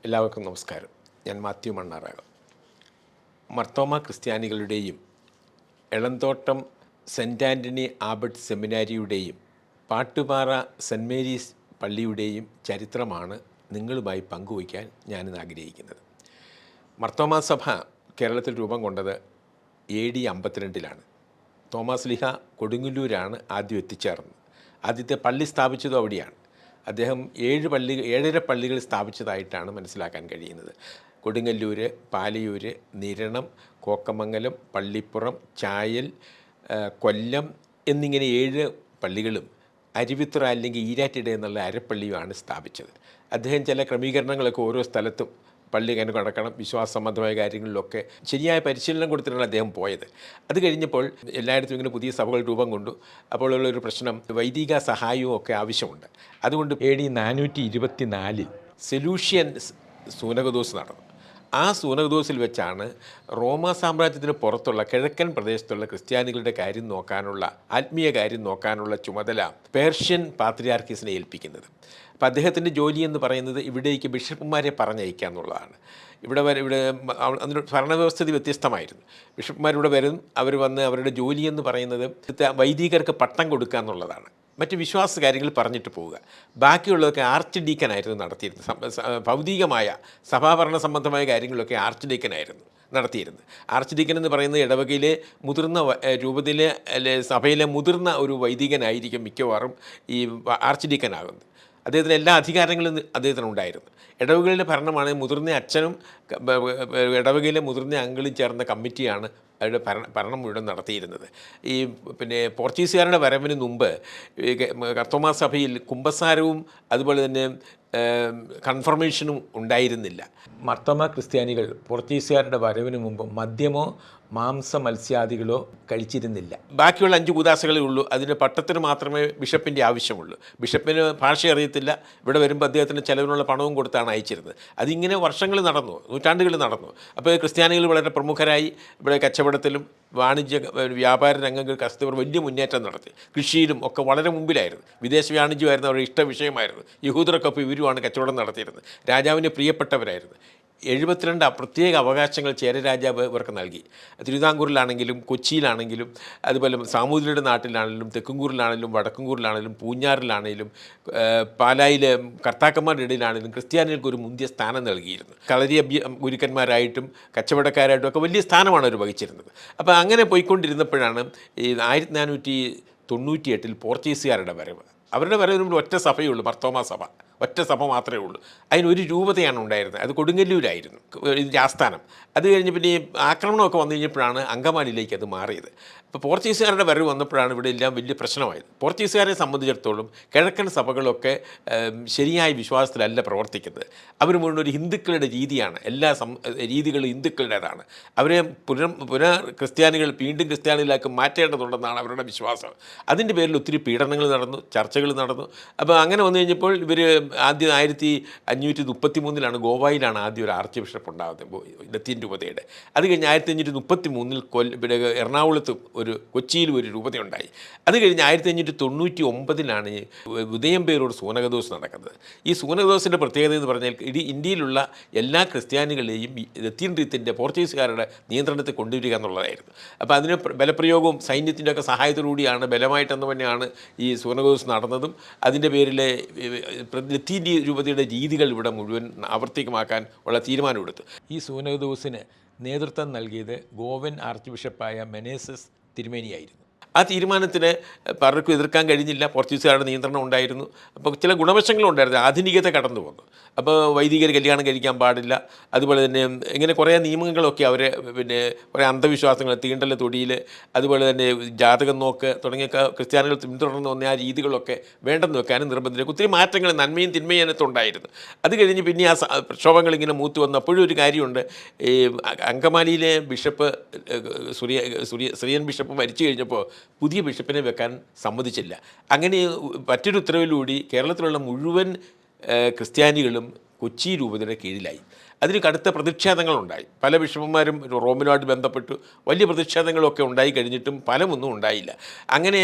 എല്ലാവർക്കും നമസ്കാരം. ഞാൻ മാത്യു മണ്ണാറാകം. മർത്തോമ ക്രിസ്ത്യാനികളുടെയും എളന്തോട്ടം സെൻറ്റ് ആൻ്റണി ആബട്ട് സെമിനാരിയുടെയും പാട്ടുപാറ സെൻറ്റ് മേരീസ് പള്ളിയുടെയും ചരിത്രമാണ് നിങ്ങളുമായി പങ്കുവയ്ക്കാൻ ഞാനിന്ന് ആഗ്രഹിക്കുന്നത്. മർത്തോമ സഭ കേരളത്തിൽ രൂപം കൊണ്ടത് AD 52 തോമസ് ലീഹ കൊടുങ്ങല്ലൂരാണ് ആദ്യം എത്തിച്ചേർന്നത്. ആദ്യത്തെ പള്ളി സ്ഥാപിച്ചതും അവിടെയാണ്. അദ്ദേഹം 7 പള്ളികൾ സ്ഥാപിച്ചതായിട്ടാണ് മനസ്സിലാക്കാൻ കഴിയുന്നത്. കൊടുങ്ങല്ലൂർ, പാലയൂർ, നിരണം, കോക്കമംഗലം, പള്ളിപ്പുറം, ചായൽ, കൊല്ലം എന്നിങ്ങനെ 7 പള്ളികളും അരുവിത്തുറ അല്ലെങ്കിൽ ഈരാറ്റിട എന്നുള്ള അരപ്പള്ളിയുമാണ് സ്ഥാപിച്ചത്. അദ്ദേഹം ചില ക്രമീകരണങ്ങളൊക്കെ ഓരോ സ്ഥലത്തും പള്ളി എങ്ങനെ കടക്കണം, വിശ്വാസ സംബന്ധമായ കാര്യങ്ങളിലൊക്കെ ശരിയായ പരിശീലനം കൊടുത്തിട്ടാണ് അദ്ദേഹം പോയത്. അത് കഴിഞ്ഞപ്പോൾ എല്ലായിടത്തും ഇങ്ങനെ പുതിയ സഭകൾ രൂപം കൊണ്ടു. അപ്പോൾ ഉള്ളൊരു പ്രശ്നം വൈദിക സഹായവും ഒക്കെ ആവശ്യമുണ്ട്. അതുകൊണ്ട് AD 424 സെലൂഷ്യൻ സൂനകദോസ് നടന്നു. ആ സൂനകദോസിൽ വെച്ചാണ് റോമാ സാമ്രാജ്യത്തിന് പുറത്തുള്ള കിഴക്കൻ പ്രദേശത്തുള്ള ക്രിസ്ത്യാനികളുടെ കാര്യം നോക്കാനുള്ള, ആത്മീയ കാര്യം നോക്കാനുള്ള ചുമതല പേർഷ്യൻ പാത്രിയാർക്കീസിനെ ഏൽപ്പിക്കുന്നത്. അപ്പോൾ അദ്ദേഹത്തിൻ്റെ ജോലി എന്ന് പറയുന്നത് ഇവിടേക്ക് ബിഷപ്പുമാരെ പറഞ്ഞയക്കുക എന്നുള്ളതാണ്. ഇവിടെ അതിന് ഭരണവ്യവസ്ഥിതി വ്യത്യസ്തമായിരുന്നു. ബിഷപ്പുമാരിവിടെ വരും, അവർ വന്ന് അവരുടെ ജോലി എന്ന് പറയുന്നത് വൈദികർക്ക് പട്ടം കൊടുക്കുക എന്നുള്ളതാണ്. മറ്റ് വിശ്വാസ കാര്യങ്ങൾ പറഞ്ഞിട്ട് പോവുക. ബാക്കിയുള്ളതൊക്കെ ആർച്ച് ഡീക്കനായിരുന്നു നടത്തിയിരുന്നത്. ഭൗതികമായ സഭാഭരണ സംബന്ധമായ കാര്യങ്ങളൊക്കെ ആർച്ച് ഡീക്കനായിരുന്നു നടത്തിയിരുന്നത്. ആർച്ച് ഡീക്കൻ എന്ന് പറയുന്നത് ഇടവകയിലെ മുതിർന്ന രൂപതയിലെ സഭയിലെ മുതിർന്ന ഒരു വൈദികനായിരിക്കും മിക്കവാറും ഈ ആർച്ച് ഡീക്കനാകുന്നത്. അദ്ദേഹത്തിന് എല്ലാ അധികാരങ്ങളും അദ്ദേഹത്തിനുണ്ടായിരുന്നു. ഇടവകയിലെ ഭരണമാണ് മുതിർന്ന അച്ഛനും ഇടവകയിലെ മുതിർന്ന അങ്കിളും ചേർന്ന കമ്മിറ്റിയാണ് അവരുടെ ഭരണം മുഴുവൻ നടത്തിയിരുന്നത്. ഈ പോർച്ചുഗീസുകാരുടെ വരവിന് മുമ്പ് കർത്തോമാ സഭയിൽ കുമ്പസാരവും അതുപോലെ തന്നെ കൺഫർമേഷനും ഉണ്ടായിരുന്നില്ല. മർത്തോമ ക്രിസ്ത്യാനികൾ പോർച്ചുഗീസുകാരുടെ വരവിന് മുമ്പ് മദ്യമോ മാംസ മത്സ്യാദികളോ കഴിച്ചിരുന്നില്ല. ബാക്കിയുള്ള 5 കൂദാശകളേ ഉള്ളൂ. അതിന് പട്ടത്തിന് മാത്രമേ ബിഷപ്പിൻ്റെ ആവശ്യമുള്ളൂ. ബിഷപ്പിന് ഭാഷ അറിയത്തില്ല. ഇവിടെ വരുമ്പോൾ അദ്ദേഹത്തിന് ചിലവിനുള്ള പണവും കൊടുത്താണ് അയച്ചിരുന്നത്. അതിങ്ങനെ വർഷങ്ങൾ നടന്നു, നൂറ്റാണ്ടുകൾ നടന്നു. അപ്പോൾ ക്രിസ്ത്യാനികൾ വളരെ പ്രമുഖരായി. ഇവിടെ കച്ചവടത്തിലും വാണിജ്യ വ്യാപാര രംഗങ്ങൾ കർത്തവർ വലിയ മുന്നേറ്റം നടത്തി. കൃഷിയിലും ഒക്കെ വളരെ മുമ്പിലായിരുന്നു. വിദേശ വാണിജ്യമായിരുന്നു അവരുടെ ഇഷ്ട വിഷയമായിരുന്നു. യഹൂദർക്കൊപ്പം ഇവരുമാണ് കച്ചവടം നടത്തിയിരുന്നത്. രാജാവിന് പ്രിയപ്പെട്ടവരായിരുന്നു. 72 പ്രത്യേക അവകാശങ്ങൾ ചേരരാജാവ് ഇവർക്ക് നൽകി. തിരുവിതാംകൂറിലാണെങ്കിലും കൊച്ചിയിലാണെങ്കിലും അതുപോലെ സാമൂതിരിയുടെ നാട്ടിലാണെങ്കിലും തെക്കുംകൂറിലാണെങ്കിലും വടക്കുംകൂറിലാണെങ്കിലും പൂഞ്ഞാറിലാണെങ്കിലും പാലായിലെ കർത്താക്കന്മാരുടെ ഇടയിലാണെങ്കിലും ക്രിസ്ത്യാനികൾക്ക് ഒരു മുന്തിയ സ്ഥാനം നൽകിയിരുന്നു. കളരി ഗുരുക്കന്മാരായിട്ടും കച്ചവടക്കാരായിട്ടും ഒക്കെ വലിയ സ്ഥാനമാണ് അവർ വഹിച്ചിരുന്നത്. അപ്പോൾ അങ്ങനെ പോയിക്കൊണ്ടിരുന്നപ്പോഴാണ് ഈ 1498 പോർച്ചുഗീസുകാരുടെ വരവ്. അവരുടെ വരവിന് മുമ്പ് ഒറ്റ സഭയുള്ളൂ, മർത്തോമ സഭ. ഒറ്റ സഭ മാത്രമേ ഉള്ളൂ. അതിനൊരു രൂപതയാണ് ഉണ്ടായിരുന്നത്. അത് കൊടുങ്ങല്ലൂരായിരുന്നു ഇതിൻ്റെ ആസ്ഥാനം. അത് കഴിഞ്ഞ് പിന്നെ ഈ ആക്രമണമൊക്കെ വന്നു കഴിഞ്ഞപ്പോഴാണ് അങ്കമാലിയിലേക്ക് അത് മാറിയത്. ഇപ്പോൾ പോർച്ചുഗീസുകാരുടെ വരവ് വന്നപ്പോഴാണ് ഇവിടെ എല്ലാം വലിയ പ്രശ്നമായത്. പോർച്ചുഗീസുകാരെ സംബന്ധിച്ചിടത്തോളം കിഴക്കൻ സഭകളൊക്കെ ശരിയായ വിശ്വാസത്തിലല്ല പ്രവർത്തിക്കുന്നത്. അവർ മുഴുവൻ ഒരു ഹിന്ദുക്കളുടെ രീതിയാണ്, എല്ലാ രീതികളും ഹിന്ദുക്കളുടേതാണ്. അവരെ ക്രിസ്ത്യാനികൾ വീണ്ടും ക്രിസ്ത്യാനികളാക്കി മാറ്റേണ്ടതുണ്ടെന്നാണ് അവരുടെ വിശ്വാസം. അതിൻ്റെ പേരിൽ ഒത്തിരി പീഡനങ്ങൾ നടന്നു, ചർച്ചകൾ നടന്നു. അപ്പോൾ അങ്ങനെ വന്നു കഴിഞ്ഞപ്പോൾ ഇവർ ആദ്യം 1533 ഗോവയിലാണ് ആദ്യം ഒരു ആർച്ച് ബിഷപ്പ് ഉണ്ടാകുന്നത്, ലത്തീൻ രൂപതയുടെ. അത് കഴിഞ്ഞ് 1533 എറണാകുളത്ത് കൊച്ചിയിൽ ഒരു രൂപതയുണ്ടായി. അത് കഴിഞ്ഞ് 1599 ഉദയംപേരൂർ സൂനകദോസ് നടക്കുന്നത്. ഈ സൂനകദോസിൻ്റെ പ്രത്യേകത എന്ന് പറഞ്ഞാൽ ഇന്ത്യയിലുള്ള എല്ലാ ക്രിസ്ത്യാനികളെയും ലത്തീൻ റീത്തിൻ്റെ പോർച്ചുഗീസുകാരുടെ നിയന്ത്രണത്തിൽ കൊണ്ടുവരിക എന്നുള്ളതായിരുന്നു. അപ്പോൾ അതിന് ബലപ്രയോഗവും സൈന്യത്തിൻ്റെ ഒക്കെ സഹായത്തോടുകൂടിയാണ്, ബലമായിട്ടെന്ന് തന്നെയാണ് ഈ സൂനകദോസ് നടന്നതും. അതിൻ്റെ പേരിൽ ലത്തീൻ രൂപതയുടെ രീതികൾ ഇവിടെ മുഴുവൻ ആവർത്തികമാക്കാൻ ഉള്ള തീരുമാനമെടുത്തു. ഈ സൂനകദോസിന് നേതൃത്വം നൽകിയത് ഗോവൻ ആർച്ച് ബിഷപ്പായ മെനേസസ് തിരുമേനിയായിരുന്നു. ആ തീരുമാനത്തിന് പലർക്കും എതിർക്കാൻ കഴിഞ്ഞില്ല. പോർച്ചുഗീസുകാരുടെ നിയന്ത്രണം ഉണ്ടായിരുന്നു. അപ്പോൾ ചില ഗുണവശങ്ങളുണ്ടായിരുന്നു. ആധുനികത കടന്നു വന്നു. അപ്പോൾ വൈദികർ കല്യാണം കഴിക്കാൻ പാടില്ല, അതുപോലെ തന്നെ ഇങ്ങനെ കുറേ നിയമങ്ങളൊക്കെ അവർ കുറേ അന്ധവിശ്വാസങ്ങൾ, തീണ്ടൽ തൊടിയിൽ, അതുപോലെ തന്നെ ജാതകം നോക്ക് തുടങ്ങിയ ക്രിസ്ത്യാനികൾ പിന്തുടർന്ന് വന്ന ആ രീതികളൊക്കെ വേണ്ടെന്ന് വെക്കാനും നിർബന്ധിച്ചു. ഒത്തിരി മാറ്റങ്ങൾ, നന്മയും തിന്മയും അതിനകത്തുണ്ടായിരുന്നു. അത് കഴിഞ്ഞ് പിന്നെ ആ പ്രക്ഷോഭങ്ങൾ ഇങ്ങനെ മൂത്ത് വന്നപ്പോഴും ഒരു കാര്യമുണ്ട്. ഈ അങ്കമാലിയിലെ ബിഷപ്പ് സിറിയൻ ബിഷപ്പ് മരിച്ചു കഴിഞ്ഞപ്പോൾ പുതിയ ബിഷപ്പിനെ വെക്കാൻ സമ്മതിച്ചില്ല. അങ്ങനെ മറ്റൊരു ഉത്തരവിലൂടെ കേരളത്തിലുള്ള മുഴുവൻ ക്രിസ്ത്യാനികളും കൊച്ചി രൂപതയുടെ കീഴിലായി. അതിന് കടുത്ത പ്രതിഷേധങ്ങളുണ്ടായി. പല ബിഷപ്പുമാരും റോമിനുമായിട്ട് ബന്ധപ്പെട്ടു വലിയ പ്രതിഷേധങ്ങളൊക്കെ ഉണ്ടായി കഴിഞ്ഞിട്ടും ഫലമൊന്നും ഉണ്ടായില്ല. അങ്ങനെ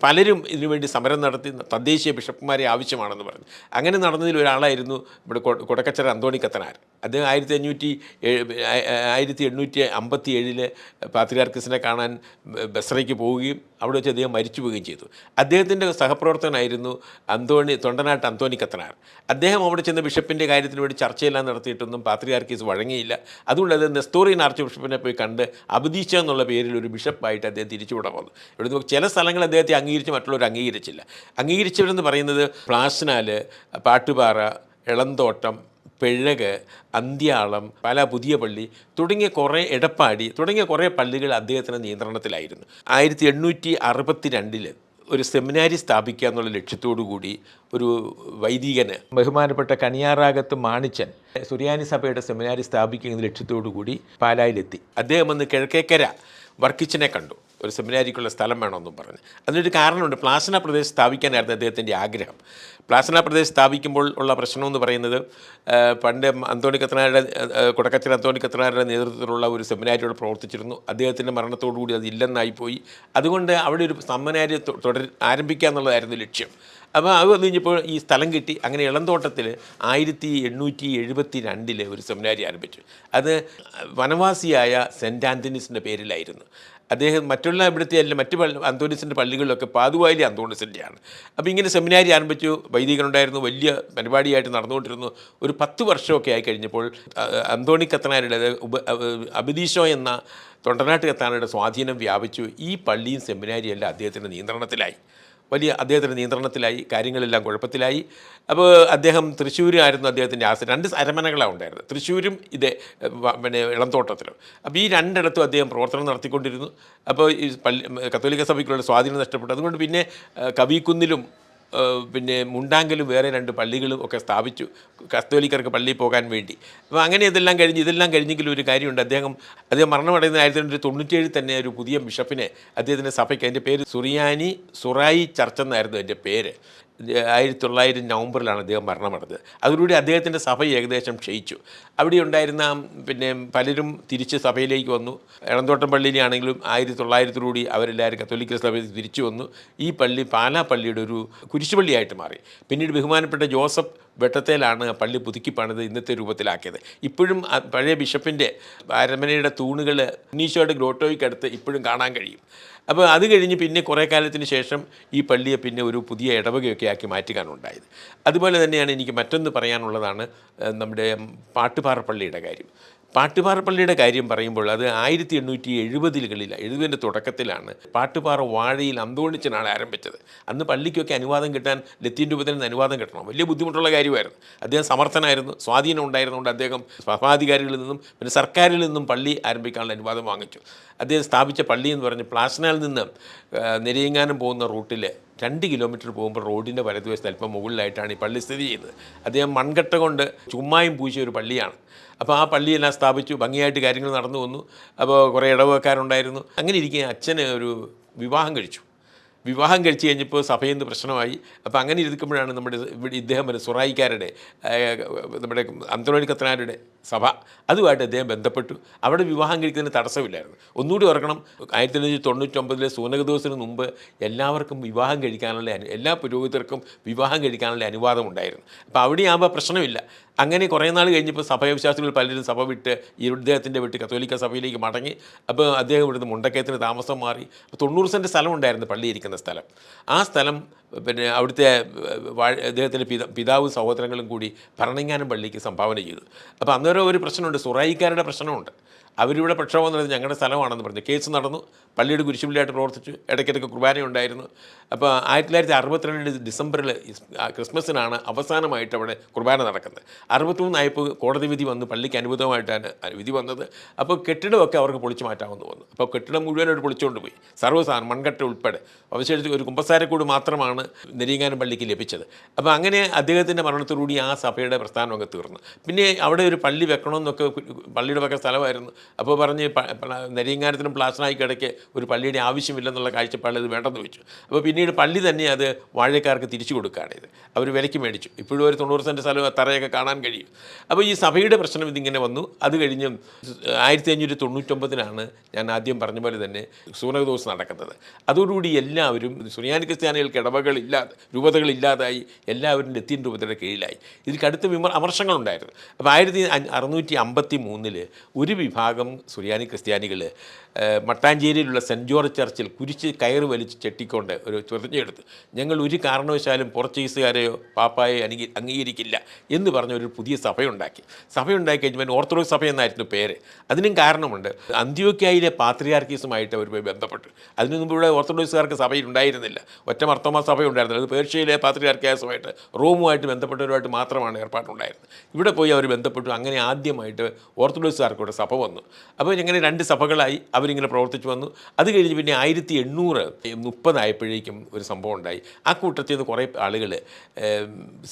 പലരും ഇതിനുവേണ്ടി സമരം നടത്തി തദ്ദേശീയ ബിഷപ്പുമാരെ ആവശ്യമാണെന്ന് പറഞ്ഞു. അങ്ങനെ നടന്നതിൽ ഒരാളായിരുന്നു ഇവിടെ കൊടക്കച്ചിറ അന്തോണി കത്തനാർ. അദ്ദേഹം 1857 പാത്രിയാർക്കീസിനെ കാണാൻ ബസ്രയ്ക്ക് പോവുകയും അവിടെ വെച്ച് അദ്ദേഹം മരിച്ചു പോവുകയും ചെയ്തു. അദ്ദേഹത്തിൻ്റെ സഹപ്രവർത്തകനായിരുന്നു തൊണ്ടനാട്ട് അന്തോണി കത്തനാർ. അദ്ദേഹം അവിടെ ചെന്ന ബിഷപ്പിൻ്റെ കാര്യത്തിന് വേണ്ടി ചർച്ചയെല്ലാം നടത്തിയിട്ടൊന്നും പാത്രിയാർക്കീസ് വഴങ്ങിയില്ല. അതുകൊണ്ട് അത് നെസ്തോറിയൻ ആർച്ച് ബിഷപ്പിനെ പോയി കണ്ട് അബദീശ എന്നുള്ള പേരിൽ ഒരു ബിഷപ്പായിട്ട് അദ്ദേഹം തിരിച്ചുവിടാൻ വന്നു. ഇവിടെ ചില സ്ഥലങ്ങൾ അദ്ദേഹത്തെ അംഗീകരിച്ച് മറ്റുള്ളവർ അംഗീകരിച്ചില്ല. അംഗീകരിച്ചവരെന്ന് പറയുന്നത് പ്ലാസ്നാൽ, പാട്ടുപാറ, എളന്തോട്ടം, പെഴക്, അന്ത്യാളം, പല പുതിയ പള്ളി തുടങ്ങിയ കുറേ എടപ്പാടി തുടങ്ങിയ കുറേ പള്ളികൾ അദ്ദേഹത്തിൻ്റെ നിയന്ത്രണത്തിലായിരുന്നു. 1862 ഒരു സെമിനാരി സ്ഥാപിക്കുക എന്നുള്ള ലക്ഷ്യത്തോടു കൂടി ഒരു വൈദികന് ബഹുമാനപ്പെട്ട കണിയാറാകത്ത് മാണിച്ചൻ സുറിയാനി സഭയുടെ സെമിനാരി സ്ഥാപിക്കുക എന്ന ലക്ഷ്യത്തോടു കൂടി പാലായിലെത്തി. അദ്ദേഹം വന്ന് കിഴക്കേക്കര വർക്കിച്ചിനെ കണ്ടു. ഒരു സെമിനാരിക്കുള്ള സ്ഥലം വേണമെന്നും പറഞ്ഞു. അതിനൊരു കാരണമുണ്ട്. പ്ലാസന പ്രദേശം സ്ഥാപിക്കാനായിരുന്നു അദ്ദേഹത്തിൻ്റെ ആഗ്രഹം. പ്ലാസന പ്രദേശം സ്ഥാപിക്കുമ്പോൾ ഉള്ള പ്രശ്നമെന്ന് പറയുന്നത് പണ്ട് അന്തോണി കത്തനാരുടെ കൊടക്കച്ചിറ അന്തോണി കത്തനാരുടെ നേതൃത്വത്തിലുള്ള ഒരു സെമിനാരിയോട് പ്രവർത്തിച്ചിരുന്നു. അദ്ദേഹത്തിൻ്റെ മരണത്തോടുകൂടി അത് ഇല്ലെന്നായിപ്പോയി. അതുകൊണ്ട് അവിടെ ഒരു സെമിനാരി ആരംഭിക്കുക എന്നുള്ളതായിരുന്നു ലക്ഷ്യം. അപ്പോൾ അത് വന്നു കഴിഞ്ഞപ്പോൾ ഈ സ്ഥലം കിട്ടി. അങ്ങനെ ഇളന്തോട്ടത്തിൽ 1872 ഒരു സെമിനാരി ആരംഭിച്ചു. അത് വനവാസിയായ സെൻറ്റ് ആൻ്റണീസിൻ്റെ പേരിലായിരുന്നു. അദ്ദേഹം മറ്റുള്ള ഇവിടുത്തെ അല്ല മറ്റ് അന്തോണീസിൻ്റെ പള്ളികളിലൊക്കെ പാതുവായിലെ അന്തോണീസിൻ്റെയാണ്. അപ്പോൾ ഇങ്ങനെ സെമിനാരി ആരംഭിച്ചു. വൈദികനുണ്ടായിരുന്നു. വലിയ പരിപാടിയായിട്ട് നടന്നുകൊണ്ടിരുന്നു. ഒരു 10 വർഷമൊക്കെ ആയി കഴിഞ്ഞപ്പോൾ അന്തോണി കത്തനാരുടെ അബദീശോ എന്ന തൊണ്ടനാട്ട് കത്തനാരുടെ സ്വാധീനം വ്യാപിച്ചു. ഈ പള്ളിയും സെമിനാരിയെല്ലാം അദ്ദേഹത്തിൻ്റെ നിയന്ത്രണത്തിലായി. കാര്യങ്ങളെല്ലാം കുഴപ്പത്തിലായി. അപ്പോൾ അദ്ദേഹം തൃശ്ശൂരായിരുന്നു അദ്ദേഹത്തിൻ്റെ ആസനം. 2 അരമനകളാണ് ഉണ്ടായിരുന്നത്, തൃശ്ശൂരും ഇളംതോട്ടത്തിലും. അപ്പോൾ ഈ രണ്ടിടത്തും അദ്ദേഹം പ്രവർത്തനം നടത്തിക്കൊണ്ടിരുന്നു. അപ്പോൾ ഈ കത്തോലിക്ക സഭയ്ക്കുള്ള സ്വാധീനം നഷ്ടപ്പെട്ടു. അതുകൊണ്ട് പിന്നെ കവിക്കുന്നിലും മുണ്ടാങ്കലും വേറെ 2 പള്ളികളും ഒക്കെ സ്ഥാപിച്ചു കത്തോലിക്കർക്ക് പള്ളിയിൽ പോകാൻ വേണ്ടി. അപ്പോൾ അങ്ങനെ ഇതെല്ലാം കഴിഞ്ഞെങ്കിലും ഒരു കാര്യമുണ്ട്. അദ്ദേഹം മരണമടയുന്ന 1997 തന്നെ ഒരു പുതിയ ബിഷപ്പിനെ അദ്ദേഹത്തിൻ്റെ സഭയ്ക്ക്, അതിൻ്റെ പേര് സുറായി ചർച്ച് എന്നായിരുന്നു അതിൻ്റെ പേര്. 1900 നവംബറിലാണ് അദ്ദേഹം മരണമടഞ്ഞത്. അതിലൂടെ അദ്ദേഹത്തിൻ്റെ സഭ ഏകദേശം ക്ഷയിച്ചു. അവിടെ ഉണ്ടായിരുന്ന പലരും തിരിച്ച് സഭയിലേക്ക് വന്നു. എളന്തോട്ടം പള്ളിയിലാണെങ്കിലും 1900 അവരെല്ലാവരും കത്തോലിക്ക സഭയിൽ തിരിച്ചു വന്നു. ഈ പള്ളി പാലാ പള്ളിയുടെ ഒരു കുരിശുപള്ളിയായിട്ട് മാറി. പിന്നീട് ബഹുമാനപ്പെട്ട ജോസഫ് വെട്ടത്തേലാണ് പള്ളി പുതുക്കി പണിത് ഇന്നത്തെ രൂപത്തിലാക്കിയത്. ഇപ്പോഴും പഴയ ബിഷപ്പിൻ്റെ അരമനയുടെ തൂണുകൾ ഉണ്ണീശോയുടെ ഗ്രോട്ടോയ്ക്കടുത്ത് ഇപ്പോഴും കാണാൻ കഴിയും. അപ്പോൾ അത് കഴിഞ്ഞ് പിന്നെ കുറേ കാലത്തിന് ശേഷം ഈ പള്ളിയെ പിന്നെ ഒരു പുതിയ ഇടവകയൊക്കെ ആക്കി മാറ്റുകയാണുണ്ടായത്. അതുപോലെ തന്നെയാണ് എനിക്ക് മറ്റൊന്ന് പറയാനുള്ളതാണ് നമ്മുടെ പാട്ടുപാറ പള്ളിയുടെ കാര്യം. പാട്ടുപാറ പള്ളിയുടെ കാര്യം പറയുമ്പോൾ അത് 1870 തുടക്കത്തിലാണ് പാട്ടുപാറ വാഴയിൽ അന്തോണിച്ചനാണ് ആരംഭിച്ചത്. അന്ന് പള്ളിക്കൊക്കെ അനുവാദം കിട്ടാൻ ലത്തീൻ രൂപത്തിൽ നിന്ന് അനുവാദം കിട്ടണം. വലിയ ബുദ്ധിമുട്ടുള്ള കാര്യമായിരുന്നു. അദ്ദേഹം സമർത്ഥനായിരുന്നു, സ്വാധീനം ഉണ്ടായിരുന്നുകൊണ്ട് അദ്ദേഹം സഭാധികാരികളിൽ നിന്നും സർക്കാരിൽ നിന്നും പള്ളി ആരംഭിക്കാനുള്ള അനുവാദം വാങ്ങിച്ചു. അദ്ദേഹം സ്ഥാപിച്ച പള്ളി എന്ന് പറഞ്ഞ് പ്ലാസനയിൽ നിന്ന് നെരിയങ്ങാനം പോകുന്ന റൂട്ടിൽ 2 കിലോമീറ്റർ പോകുമ്പോൾ റോഡിൻ്റെ വലതുവശത്ത് അല്പം മുകളിലായിട്ടാണ് ഈ പള്ളി സ്ഥിതി ചെയ്യുന്നത്. അദ്ദേഹം മൺകട്ട കൊണ്ട് ചുമ്മായും പൂശിയ ഒരു പള്ളിയാണ്. അപ്പോൾ ആ പള്ളിയെല്ലാം സ്ഥാപിച്ചു, ഭംഗിയായിട്ട് കാര്യങ്ങൾ നടന്നു വന്നു. അപ്പോൾ കുറേ ഇടവക്കാരുണ്ടായിരുന്നു. അങ്ങനെ ഇരിക്കെ അച്ഛന് ഒരു വിവാഹം കഴിച്ചു കഴിഞ്ഞപ്പോൾ സഭയിൽ നിന്ന് പ്രശ്നമായി. അപ്പോൾ അങ്ങനെ ഇരിക്കുമ്പോഴാണ് ഇദ്ദേഹം സുറായിക്കാരുടെ നമ്മുടെ അന്തോണി കത്തനാരുടെ സഭ അതുമായിട്ട് അദ്ദേഹം ബന്ധപ്പെട്ടു. അവിടെ വിവാഹം കഴിക്കുന്നതിന് തടസ്സമില്ലായിരുന്നു. ഒന്നുകൂടി ഓർക്കണം, 1999 സൂനകദോസിന് മുമ്പ് എല്ലാവർക്കും വിവാഹം കഴിക്കാനുള്ള എല്ലാ പുരോഹിതർക്കും വിവാഹം കഴിക്കാനുള്ള അനുവാദം ഉണ്ടായിരുന്നു. അപ്പോൾ അവിടെയാകുമ്പോൾ പ്രശ്നമില്ല. അങ്ങനെ കുറേ നാൾ കഴിഞ്ഞപ്പോൾ സഭയവിശ്വാസികൾ പലരും സഭ വിട്ട് ഇദ്ദേഹത്തിൻ്റെ വിട്ട് കത്തോലിക്ക സഭയിലേക്ക് മടങ്ങി. അപ്പോൾ അദ്ദേഹം ഇവിടുന്ന് മുണ്ടക്കയത്തിന് താമസം മാറി. 90 സെൻറ്റ് സ്ഥലം ഉണ്ടായിരുന്നു പള്ളി ഇരിക്കുന്ന സ്ഥലം. ആ സ്ഥലം അവിടുത്തെ അദ്ദേഹത്തിൻ്റെ പിതാവും സഹോദരങ്ങളും കൂടി ഭരണങ്ങാനം പള്ളിക്ക് സംഭാവന ചെയ്തു. അപ്പോൾ അന്നേരം ഒരു പ്രശ്നമുണ്ട്, സുറായിക്കാരുടെ പ്രശ്നമുണ്ട്. അവരിവിടെ പ്രക്ഷോഭം നടത്തി ഞങ്ങളുടെ സ്ഥലമാണെന്ന് പറഞ്ഞു കേസ് നടന്നു. പള്ളിയുടെ കുരിശുപള്ളിയായിട്ട് പ്രവർത്തിച്ചു. ഇടയ്ക്കിടയ്ക്ക് കുർബാന ഉണ്ടായിരുന്നു. അപ്പോൾ 1962 ഡിസംബറിൽ ക്രിസ്മസിനാണ് അവസാനമായിട്ട് അവിടെ കുർബാന നടക്കുന്നത്. 63 ആയപ്പോൾ കോടതി വിധി വന്ന് പള്ളിക്ക് അനുവദമായിട്ടാണ് വിധി വന്നത്. അപ്പോൾ കെട്ടിടമൊക്കെ അവർക്ക് പൊളിച്ചു മാറ്റാമെന്ന് വന്നു. അപ്പോൾ കെട്ടിടം മുഴുവനായിട്ട് പൊളിച്ചുകൊണ്ട് പോയി, സർവ്വസാധനം മൺകട്ട ഉൾപ്പെടെ. അവശേഷിച്ച് ഒരു കുമ്പസാരക്കൂട് മാത്രമാണ് നെരിയങ്ങാനം പള്ളിക്ക് ലഭിച്ചത്. അപ്പോൾ അങ്ങനെ അദ്ദേഹത്തിൻ്റെ മരണത്തോടുകൂടി ആ സഭയുടെ പ്രസ്ഥാനമൊക്കെ തീർന്നു. പിന്നെ അവിടെ ഒരു പള്ളി വെക്കണമെന്നൊക്കെ പള്ളിയുടെ പക്ക സ്ഥലമായിരുന്നു. അപ്പോൾ പറഞ്ഞ് നെരിയങ്ങാനത്തിനും പ്ലാസനായിക്കിടയ്ക്ക് ഒരു പള്ളിയുടെ ആവശ്യമില്ലെന്നുള്ള കാഴ്ചപ്പാടിൽ ഇത് വേണ്ടെന്ന് വെച്ചു. അപ്പോൾ പിന്നെ പിന്നീട് പള്ളി തന്നെ അത് വാഴക്കാർക്ക് തിരിച്ചു കൊടുക്കുകയാണ് ഇത്. അവർ വിലയ്ക്ക് മേടിച്ചു. ഇപ്പോഴും ഒരു 90 സെൻറ്റ് സ്ഥലം തറയൊക്കെ കാണാൻ കഴിയും. അപ്പോൾ ഈ സഭയുടെ പ്രശ്നം ഇതിങ്ങനെ വന്നു. അത് കഴിഞ്ഞ് 1599 ഞാൻ ആദ്യം പറഞ്ഞ പോലെ തന്നെ സൂനകദോസ് നടക്കുന്നത്. അതോടുകൂടി എല്ലാവരും സുറിയാനി ക്രിസ്ത്യാനികൾക്ക് രൂപതകളില്ലാതായി, എല്ലാവരും ലത്തീൻ രൂപതയുടെ കീഴിലായി. ഇതിൽ കടുത്ത അമർഷങ്ങളുണ്ടായിരുന്നു. അപ്പോൾ 1653 ഒരു വിഭാഗം സുറിയാനി ക്രിസ്ത്യാനികൾ മട്ടാഞ്ചേരിയിലുള്ള സെൻറ്റ് ജോർജ് ചർച്ചിൽ കുരിശ് കയറ് വലിച്ച് ചെട്ടിക്കൊണ്ട് ഒരു ചൊറിഞ്ഞെടുത്ത്, ഞങ്ങൾ ഒരു കാരണവശാലും പോർച്ചുഗീസുകാരെയോ പാപ്പായോ അംഗീകരിക്കില്ല എന്ന് പറഞ്ഞ ഒരു പുതിയ സഭയുണ്ടാക്കി കഴിഞ്ഞപ്പോൾ ഓർത്തഡോക്സ് സഭ എന്നായിരുന്നു പേര്. അതിനും കാരണമുണ്ട്. അന്ത്യോക്യയിലെ പാത്രിയാർക്കീസുമായിട്ട് അവർ പോയി ബന്ധപ്പെട്ടു. അതിനു മുമ്പ് ഇവിടെ ഓർത്തഡോക്സുകാർക്ക് സഭയുണ്ടായിരുന്നില്ല, ഒറ്റ മർത്തോമാ സഭയുണ്ടായിരുന്നില്ല. അത് പേർഷ്യയിലെ പാത്രിയാർക്കീസുമായിട്ട് റോമുമായിട്ട് ബന്ധപ്പെട്ടവരുമായിട്ട് മാത്രമാണ് ഏർപ്പാടുണ്ടായിരുന്നത്. ഇവിടെ പോയി അവർ ബന്ധപ്പെട്ടു. അങ്ങനെ ആദ്യമായിട്ട് ഓർത്തഡോക്സുകാർക്കൂടെ സഭ വന്നു. അപ്പോൾ ഇങ്ങനെ 2 സഭകളായി അവരിങ്ങനെ പ്രവർത്തിച്ചു വന്നു. അത് കഴിഞ്ഞ് പിന്നെ 1830 ആയപ്പോഴേക്കും ഒരു സംഭവം ഉണ്ടായി. ആ കൂട്ടത്തിൽ നിന്ന് കുറേ ആളുകൾ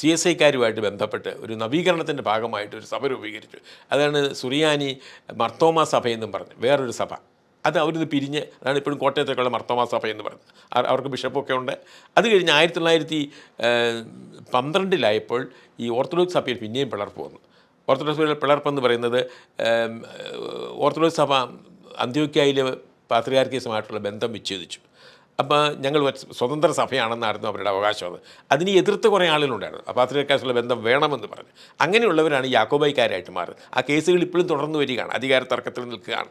CSIക്കാരുമായിട്ട് ബന്ധപ്പെട്ട് ഒരു നവീകരണത്തിൻ്റെ ഭാഗമായിട്ട് ഒരു സഭ രൂപീകരിച്ചു. അതാണ് സുറിയാനി മർത്തോമാ സഭ എന്നും പറഞ്ഞ് വേറൊരു സഭ. അത് അവരിത് പിരിഞ്ഞ്, അതാണ് ഇപ്പോഴും കോട്ടയത്തേക്കുള്ള മർത്തോമാ സഭ എന്ന് പറഞ്ഞത്. അവർക്ക് ബിഷപ്പൊക്കെ ഉണ്ട്. അത് കഴിഞ്ഞ് 1912 ഈ ഓർത്തഡോക്സ് സഭയിൽ പിന്നെയും പിളർപ്പ് വന്നു. ഓർത്തഡോക്സ് സഭയിൽ പിളർപ്പെന്ന് പറയുന്നത് ഓർത്തഡോക്സ് സഭ അന്ത്യോക്യയിലെ പാത്രിയാർക്കീസുമായിട്ടുള്ള ബന്ധം വിച്ഛേദിച്ചു. അപ്പോൾ ഞങ്ങൾ സ്വതന്ത്ര സഭയാണെന്നായിരുന്നു അവരുടെ അവകാശം. അതിന് എതിർത്ത് കുറേ ആളുകളുണ്ടായിരുന്നു. പാത്രിയാർക്കീസുള്ള ബന്ധം വേണമെന്ന് പറഞ്ഞു. അങ്ങനെയുള്ളവരാണ് യാക്കോബായിക്കാരായിട്ട് മാറുന്നത്. ആ കേസുകൾ ഇപ്പോഴും തുടർന്ന് വരികയാണ്, അധികാര തർക്കത്തിൽ നിൽക്കുകയാണ്.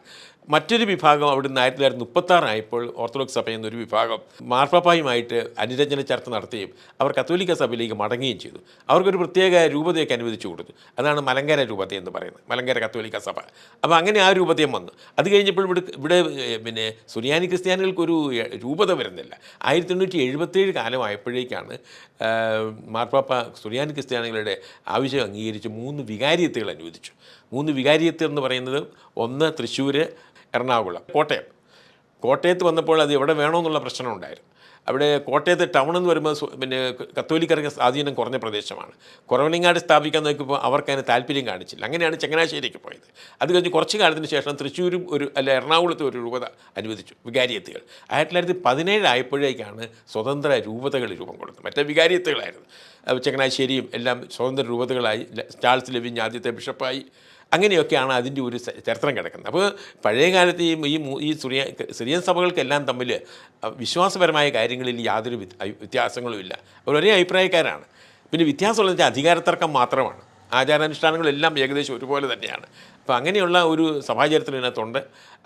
മറ്റൊരു വിഭാഗം അവിടുന്ന് 1936 ആയപ്പോൾ ഓർത്തഡോക്സ് സഭ എന്നൊരു വിഭാഗം മാർപ്പാപ്പായുമായിട്ട് അനുരഞ്ജന ചർച്ച നടത്തുകയും അവർ കത്തോലിക്ക സഭയിലേക്ക് മടങ്ങുകയും ചെയ്തു. അവർക്കൊരു പ്രത്യേക രൂപതയൊക്കെ അനുവദിച്ചു കൊടുത്തു. അതാണ് മലങ്കര രൂപത എന്ന് പറയുന്നത്, മലങ്കര കത്തോലിക്ക സഭ. അപ്പോൾ അങ്ങനെ ആ രൂപതയും വന്നു. അത് കഴിഞ്ഞപ്പോൾ ഇവിടെ പിന്നെ സുറിയാനി ക്രിസ്ത്യാനികൾക്കൊരു രൂപത വരുന്നില്ല. 1877 കാലമായപ്പോഴേക്കാണ് മാർപ്പാപ്പ സുറിയാനി ക്രിസ്ത്യാനികളുടെ ആവശ്യം അംഗീകരിച്ച് 3 വികാരിയത്തുകൾ അനുവദിച്ചു. 3 വികാരിയത്ത് എന്ന് പറയുന്നത്, ഒന്ന് തൃശ്ശൂർ, എറണാകുളം, കോട്ടയത്ത് വന്നപ്പോൾ അത് എവിടെ വേണമെന്നുള്ള പ്രശ്നം ഉണ്ടായിരുന്നു. അവിടെ കോട്ടയത്ത് ടൗൺ എന്ന് വരുമ്പോൾ പിന്നെ കത്തോലിക്കർക്ക് സ്വാധീനം കുറഞ്ഞ പ്രദേശമാണ്. കുറവനങ്ങാട് സ്ഥാപിക്കാൻ നോക്കിയപ്പോൾ അവർക്കതിന് താല്പര്യം കാണിച്ചില്ല. അങ്ങനെയാണ് ചങ്ങനാശ്ശേരിക്ക് പോയത്. അത് കഴിഞ്ഞ് കുറച്ച് കാലത്തിന് ശേഷം തൃശ്ശൂരും എറണാകുളത്തും ഒരു രൂപത അനുവദിച്ചു, വികാരിയത്തുകൾ. 1917 ആയപ്പോഴേക്കാണ് സ്വതന്ത്ര രൂപതകൾ രൂപം കൊടുത്തത്. മറ്റേ വികാരിയത്തുകളായിരുന്നു. ചങ്ങനാശ്ശേരിയും എല്ലാം സ്വതന്ത്ര രൂപതകളായി. ചാൾസ് ലെവിൻ ആദ്യത്തെ ബിഷപ്പായി. അങ്ങനെയൊക്കെയാണ് അതിൻ്റെ ഒരു ചരിത്രം കിടക്കുന്നത്. അപ്പോൾ പഴയ കാലത്ത് ഈ സിറിയൻ സഭകൾക്കെല്ലാം തമ്മിൽ വിശ്വാസപരമായ കാര്യങ്ങളിൽ യാതൊരു വ്യത്യാസങ്ങളുമില്ല. അവരൊരേ അഭിപ്രായക്കാരാണ്. പിന്നെ വ്യത്യാസമുള്ളത് വെച്ചാൽ അധികാരത്തർക്കം മാത്രമാണ്. ആചാരാനുഷ്ഠാനങ്ങളെല്ലാം ഏകദേശം ഒരുപോലെ തന്നെയാണ്. അപ്പോൾ അങ്ങനെയുള്ള ഒരു സഭാചരിത്രം ഇതിനകത്തുണ്ട്.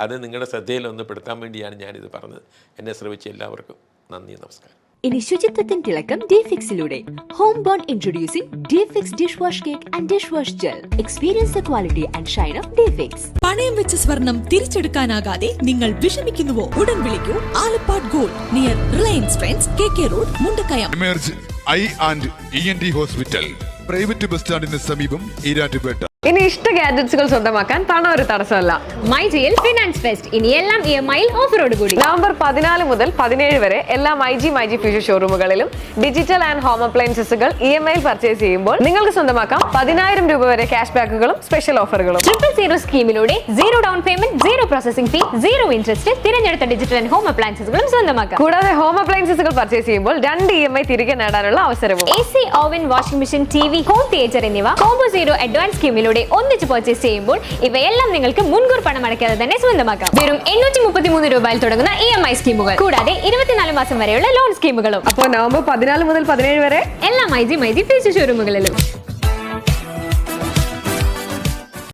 അത് നിങ്ങളുടെ ശ്രദ്ധയിലൊന്ന് പെടുത്താൻ വേണ്ടിയാണ് ഞാനിത് പറഞ്ഞത്. എന്നെ ശ്രമിച്ച എല്ലാവർക്കും നന്ദി, നമസ്കാരം. ഇനി ശുചിത്വത്തിൻ തിളക്കം ഡേഫിക്സിലൂടെ. ഹോം ബോൺ ഇൻട്രൊഡ്യൂസിംഗ് ഡേഫിക്സ് dish wash cake and dish wash gel. Experience the quality and shine of ഡേഫിക്സ്. പണയം വെച്ച സ്വർണം തിരിച്ചെടുക്കാനാകാതെ നിങ്ങൾ വിഷമിക്കുന്നുവോ? ഉടൻ വിളിക്കൂ Alappad Gold, near Reliance Trends, KK road, Mundakayam. Emerge eye and ENT hospital, private bus സ്റ്റാൻഡിന് സമീപം, ഈരാറ്റുപേട്ട. ഇനി ഇഷ്ട ഗാഡ്ജറ്റ്സുകൾ സ്വന്തമാക്കാൻ പണം ഒരു തടസ്സമല്ല. മൈജിയിൽ ഫിനാൻസ് ഫെസ്റ്റ്, ഇനി എല്ലാം EMI ഓഫറോട് കൂടി. നവംബർ 14 മുതൽ 17 വരെ എല്ലാ മൈജി ഫ്യൂച്ചർ ഷോറൂമുകളിലും ഡിജിറ്റൽ ആൻഡ് ഹോം അപ്ലയൻസസുകൾ EMI പർച്ചേസ് ചെയ്യുമ്പോൾ നിങ്ങൾക്ക് സ്വന്തമാക്കാം 10,000 രൂപ വരെ ക്യാഷ് ബാക്കുകളും സ്പെഷ്യൽ ഓഫറുകളും. 000 സ്കീമിലൂടെ 0 ഡൗൺ പേയ്മെന്റ്, 0 പ്രോസസിംഗ് ഫീ, 0 ഇൻട്രസ്റ്റ് തിരഞ്ഞെടുത്ത ഡിജിറ്റൽ ആൻഡ് ഹോം അപ്ലയൻസസുകളും സ്വന്തമാക്കാം. കൂടാതെ ഹോം അപ്ലയൻസസുകൾ പർച്ചേസ് ചെയ്യുമ്പോൾ 2 EMI തിരികെ നേടാനുള്ള അവസരവും. AC, oven, washing machine, TV, home theatre എന്നിവ കോംബോ 0 അഡ്വാൻസ് സ്കീമിലൂടെ ഒന്നിച്ച് പർച്ചേസ് ചെയ്യുമ്പോൾ ഇവയെല്ലാം നിങ്ങൾക്ക് മുൻകൂർ പണം അടയ്ക്കാതെ തന്നെ സ്വന്തമാക്കാം. വെറും 833 രൂപയിൽ തുടങ്ങുന്ന EMI സ്കീമുകൾ, കൂടാതെ 24 മാസം വരെയുള്ള ലോൺ സ്കീമുകളും. അപ്പോൾ നവംബർ 14 മുതൽ 17 വരെ എല്ലാ മൈജി ഫ്യൂച്ചർ ഷോറൂമുകളിലും.